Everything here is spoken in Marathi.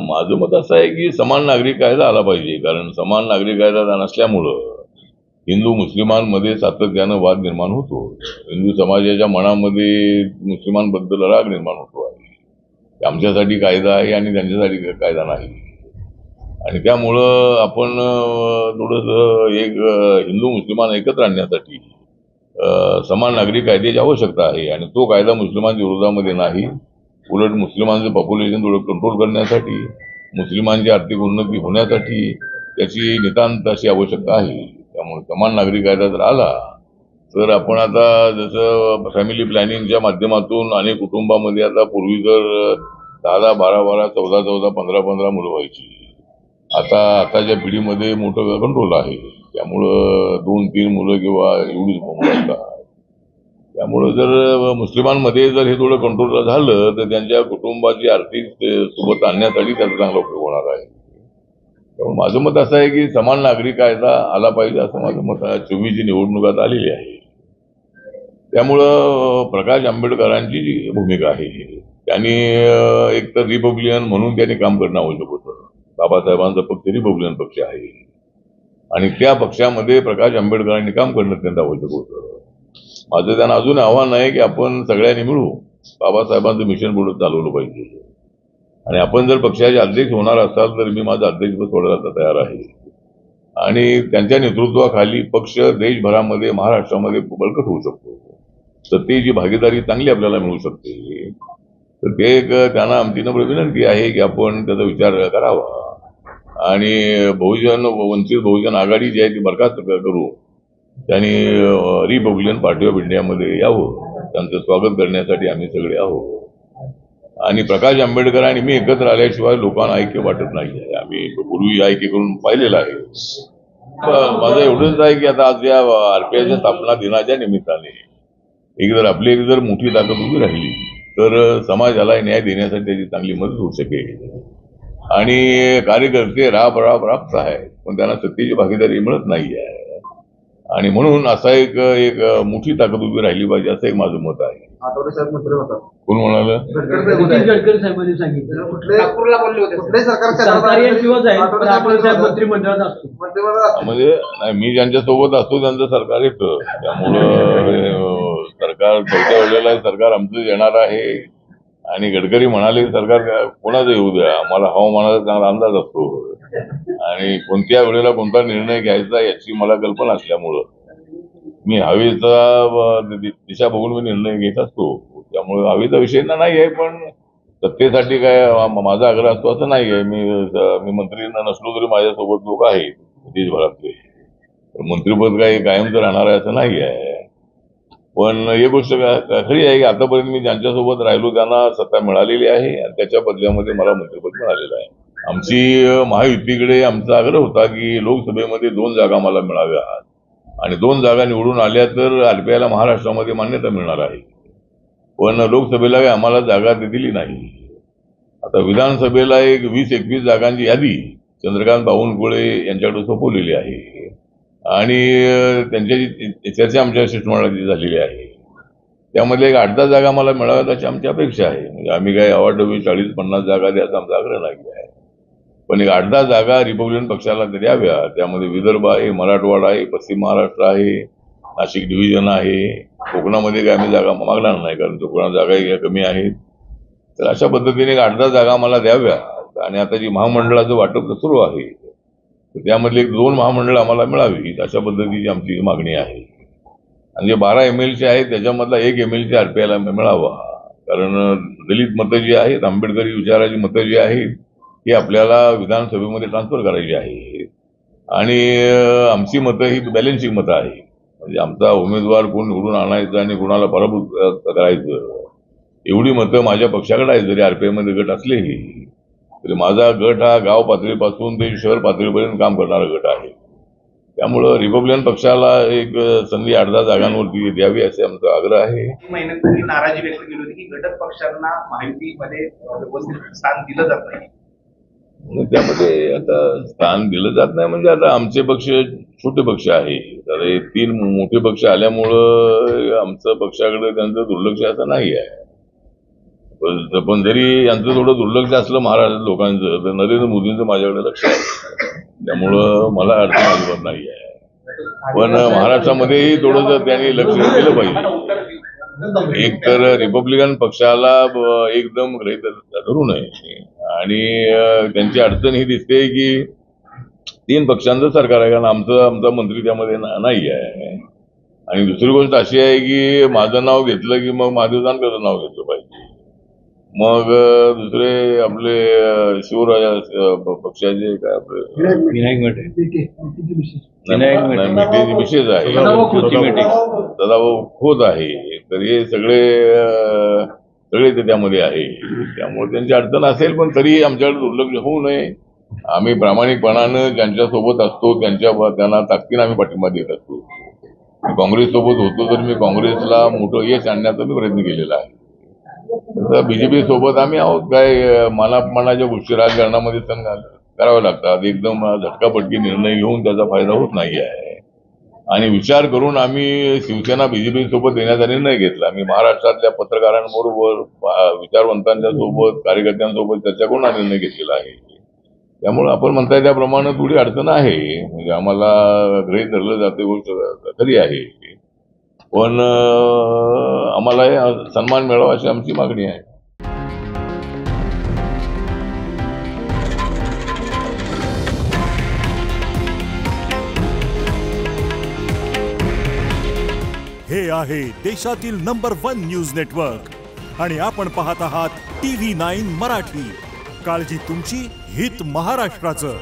माझं मत असं आहे की समान नागरी कायदा आला पाहिजे, कारण समान नागरी कायदा नसल्यामुळं हिंदू मुस्लिमांमध्ये सातत्यानं वाद निर्माण होतो. हिंदू समाजाच्या मनामध्ये मुस्लिमांबद्दल राग निर्माण होतो आहे. आमच्यासाठी कायदा आहे आणि त्यांच्यासाठी कायदा नाही. आणि त्यामुळं आपण थोडंसं हिंदू मुस्लिमान एकत्र आणण्यासाठी समान नागरी कायद्याची आवश्यकता आहे. आणि तो कायदा मुस्लिमांच्या विरोधामध्ये नाही, उलट मुस्लिमांचं पॉप्युलेशन थोडं कंट्रोल करण्यासाठी, मुस्लिमांची आर्थिक उन्नती होण्यासाठी त्याची नितांत अशी आवश्यकता आहे. त्यामुळे समान नागरी कायदा जर आला तर आपण आता जसं फॅमिली प्लॅनिंगच्या माध्यमातून अनेक कुटुंबामध्ये आता पूर्वी तर 10-10, 12-12, 14-14, 15-15 मुलं व्हायची. आताच्या पिढीमध्ये मोठं कंट्रोल आहे. त्यामुळं 2-3 मुलं किंवा एवढीच मुलं असतात. त्यामुळं जर मुस्लिमांमध्ये जर हे थोडं कंट्रोल झालं तर त्यांच्या कुटुंबाची आर्थिक सोबत आणण्यासाठी त्याचा चांगला उपयोग होणार आहे. त्यामुळे माझं मत असं आहे की समान नागरी कायदा आला पाहिजे असं माझं मत आहे. 24ची निवडणुकात आलेली आहे. त्यामुळं प्रकाश आंबेडकरांची जी भूमिका आहे त्यांनी एक तर रिपब्लिकन म्हणून त्यांनी काम करणं आवश्यक होतं. बाबासाहेबांचा पक्ष रिपब्लिकन पक्ष आहे आणि त्या पक्षामध्ये प्रकाश आंबेडकरांनी काम करणं अत्यंत आवश्यक होतं. माझं त्यांना अजून आव्हान आहे की आपण सगळ्यांनी मिळून बाबासाहेबांचं मिशन पुढे चालवलं पाहिजे. आणि आपण जर पक्षाचे अध्यक्ष होणार असाल तर मी माझं अध्यक्षपद सोडायला तयार आहे. आणि त्यांच्या नेतृत्वाखाली पक्ष देशभरामध्ये, महाराष्ट्रामध्ये बळकट होऊ शकतो. सत्तेची भागीदारी चांगली आपल्याला मिळू शकते. तर ते एक त्यांना आमची नम्र विनंती आहे की आपण त्याचा विचार करावा आणि वंचित बहुजन आघाडी जी आहे ती बरखास्त करू. त्यांनी रिपब्लिकन पार्टी ऑफ इंडियामध्ये यावं. त्यांचं स्वागत करण्यासाठी आम्ही सगळे आहोत. आणि प्रकाश आंबेडकर आणि मी एकत्र आल्याशिवाय लोकांना ऐक्य वाटत नाही आहे. आम्ही पूर्वी ऐक्य करून पाहिलेलं आहे. माझं एवढंच आहे की आता आज या आरपीआयच्या स्थापना दिनाच्या निमित्ताने आपली जर मोठी ताकद उभी राहिली तर समाजाला न्याय देण्यासाठी त्याची चांगली मदत होऊ शकेल. आणि कार्यकर्ते राबत आहेत पण त्यांना सत्तेची भागीदारी मिळत नाही आहे. आणि म्हणून असा एक मोठी ताकद उभी राहिली पाहिजे असं एक माझं मत आहे. आठवले साहेब मंत्री होता. कोण म्हणाल? गडकरी साहेबांनी सांगितलं नागपूरला बोलले होते. कुठल्याही मंत्रिमंडळात असतो. म्हणजे मी ज्यांच्यासोबत असतो त्यांचं सरकार येतं. त्यामुळं सरकार चौथ्या वेळेला सरकार आमचं येणार आहे. आणि गडकरी म्हणाले सरकार कोणाचं येऊ द्या, आम्हाला हवामानाचा चांगला अंदाज असतो आणि कोणत्या वेळेला कोणता निर्णय घ्यायचा याची मला कल्पना असल्यामुळं मी हवेचा दिशा बघून मी निर्णय घेत असतो. त्यामुळे हवेचा विषय नाही आहे. पण सत्तेसाठी काय माझा आग्रह असतो असं नाही आहे. मी मंत्री नसलो तरी माझ्यासोबत लोक आहेत देशभरातले. मंत्रिपद काही कायमचं राहणार आहे असं नाही आहे. पण एक गोष्ट खरी आहे की आतापर्यंत मी ज्यांच्यासोबत राहिलो त्यांना सत्ता मिळालेली आहे आणि त्याच्या बदल्यामध्ये मला मंत्रिपद मिळालेलं आहे. आमची महायुतीकडे आमचा आग्रह होता की लोकसभेमध्ये 2 जागा मला मिळाव्यात आणि 2 जागा निवडून आल्या तर आरपीआयला महाराष्ट्रामध्ये मान्यता मिळणार आहे. पण लोकसभेला आम्हाला जागा दिली नाही. आता विधानसभेला एक 20-21 जागांची यादी चंद्रकांत बावनकुळे यांच्याकडे सोपवलेली आहे आणि त्यांच्याची चर्चा आमच्या शिष्टमंडळाची झालेली आहे. त्यामध्ये एक 8-10 जागा मला मिळाव्यात अशी आमची अपेक्षा आहे. म्हणजे आम्ही काही अवाढव्य 40-50 जागा द्यायचा आमचा आग्रह नाही आहे. पण एक 8-10 जागा रिपब्लिकन पक्षाला द्याव्या. त्यामध्ये विदर्भ आहे, मराठवाडा आहे, पश्चिम महाराष्ट्र आहे, नाशिक डिव्हिजन आहे. कोकणामध्ये काय आम्ही जागा मागणार नाही कारण कोकणात जागा कमी आहेत. तर अशा पद्धतीने 8-10 जागा मला द्याव्या. आणि आता जी महामंडळाचं वाटप सुरू आहे त्यामधले 2 महामंडळ आम्हाला मिळावी अशा पद्धतीची आमची मागणी आहे. आणि जे 12 MLC आहेत त्याच्यामधला 1 MLC आरपीआयला मिळावा. कारण दलित मतं जी आहेत, आंबेडकरी विचाराची मतं जी आहेत ही आपल्याला विधानसभेमध्ये ट्रान्सफर करायची आहे. आणि आमची मतं ही बॅलेन्सिंग मतं आहे. म्हणजे आमचा उमेदवार कोण निवडून आणायचा आणि कोणाला पराभूत करायचं एवढी मतं माझ्या पक्षाकडे आहे. जरी आरपीआयमध्ये गट असलेही तरी माझा गट हा गाव पातळीपासून ते शहर पातळीपर्यंत काम करणारा गट आहे. त्यामुळं रिपब्लिकन पक्षाला एक संधी 8-10 जागांवरती द्यावी असे आमचा आग्रह आहे. महिन्यांपूर्वी नाराजी व्यक्त केली होती की घटक पक्षांना महायुतीमध्ये व्यवस्थित स्थान दिलं जात नाही. त्यामध्ये आता स्थान दिलं जात नाही म्हणजे आता आमचे पक्ष छोटे पक्ष आहे. तर हे 3 मोठे पक्ष आल्यामुळं आमचं पक्षाकडे त्यांचं दुर्लक्ष असं नाही आहे. पण जरी यांचं थोडं दुर्लक्ष असलं महाराष्ट्र लोकांचं, तर नरेंद्र मोदींचं माझ्याकडे लक्ष आहे. त्यामुळं मला अडचण अजिबात नाही आहे. पण महाराष्ट्रामध्येही थोडंसं त्यांनी लक्ष दिलं पाहिजे. एक तर रिपब्लिकन पक्षाला एकदम गृहीत धरू नये, आणि त्यांची अडचण ही दिसते की 3 पक्षांचं सरकार आहे, कारण आमचा मंत्री त्यामध्ये नाही आहे. आणि दुसरी गोष्ट अशी आहे की माझं नाव घेतलं की मग महादेव जानकरचं नाव घेतलं पाहिजे. मग दुसरे आपले शिवराजा पक्षाचे काय आपले विनायक मेटे मिटिंग विशेष आहे, सदाभाऊ खोत आहे, तर हे सगळे ते त्यामध्ये आहे. त्यामुळे त्यांची अडचण असेल, पण तरीही आमच्याकडे दुर्लक्ष होऊ नये. आम्ही प्रामाणिकपणानं ज्यांच्यासोबत असतो त्यांना ताकदीनं आम्ही पाठिंबा देत असतो. काँग्रेस सोबत होतो तर मी काँग्रेसला मोठं यश आणण्याचा मी प्रयत्न केलेला आहे. तर बीजेपी सोबत आम्ही आहोत. काय मनाच्या गोष्टी राजकारणामध्ये कराव्या लागतात. एकदम झटकापटकी निर्णय घेऊन त्याचा फायदा होत नाही आहे. आणि विचार करून आम्ही शिवसेना बीजेपी सोबत देण्याचा निर्णय घेतला. आम्ही महाराष्ट्रातल्या पत्रकारांबरोबर, विचारवंतांच्या सोबत, कार्यकर्त्यांसोबत चर्चा करून हा निर्णय घेतलेला आहे. त्यामुळे आपण म्हणताय त्याप्रमाणे थोडी अडचण आहे, म्हणजे आम्हाला गृहीत धरलं जाते गोष्ट खरी आहे, पण आम्हाला सन्मान मिळावा अशी आमची मागणी आहे. हे आहे देशातील नंबर 1 न्यूज नेटवर्क आणि आपण पाहत आहात TV9 मराठी. काळजी तुमची, हित महाराष्ट्राचं.